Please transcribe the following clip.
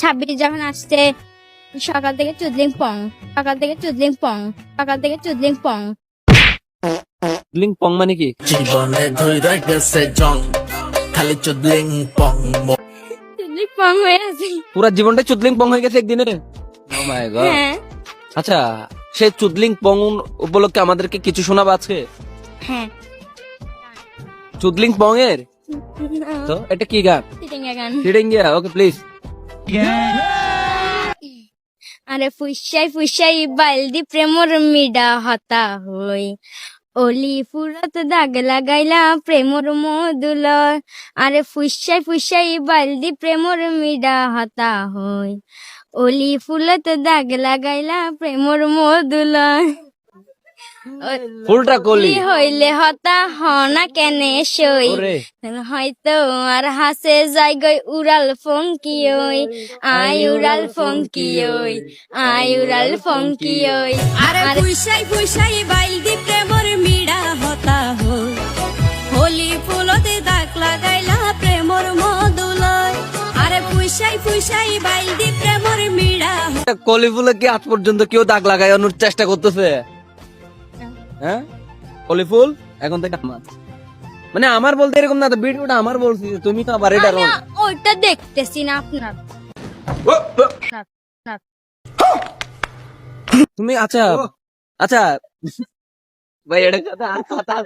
ছাব্বিশ যখন আসছে সকাল থেকে চুদলিং পং, সকাল থেকে চুদলিং পং, সকাল থেকে চুদলিং পং। চুদলিং পং মানে কি? জীবনে ধইরা গেছে জং খালি চুদলিং পং চুদলিং পং হয়ে আছে। পুরা জীবনটা চুদলিং পং হয়ে গেছে একদিনে? ও মাই গড। হ্যাঁ আচ্ছা, সে চুদলিং পং উপলক্ষে আমাদেরকে কিছু শোনাবে আজকে? হ্যাঁ। চুদলিং পং এর তো এটা কি গান? চিটিংয়া গান। চিড়িঙ্গিয়া, ওকে প্লিজ। আরে ফুসাই ফুসাই বালদি প্রেমর মিডা হতা হই, অলি ফুরত দাগ লাগাইলা প্রেমর মধুল। আরে ফুসাই ফুসাই বালদি প্রেমর মিডা হতা হই, অলি ফুলত দাগ লাগাইলা প্রেমর মধুল। ফুলটা কলি হইলে হতা হনা কেনে সই, ওরে হয়তো আর হাসে যাই গই উড়াল ফঙ্কি ওই, আই উড়াল ফঙ্কি ওই, আই উড়াল ফঙ্কি ওই। আরে ফুসাই ফুসাই বাইলদি প্রেমর মিডা হতা হই, হোলি ফুলতে দাগ লাগাইলা প্রেমর মধুলয়। আরে ফুসাই ফুসাই বাইলদি প্রেমর মিডা কলি ফুলে কি আজ পর্যন্ত কেউ দাগ লাগানোর চেষ্টা করতেছে? হ্যাঁ, কলি ফুল এখন থেকে আমার, মানে আমার বলতে এরকম না, তো ভিডিওটা আমার বলছি, তুমি তো আবার এটা রং। ওইটা দেখতেছি না আপনার। তুমি আচ্ছা আচ্ছা ভাই এটা কথা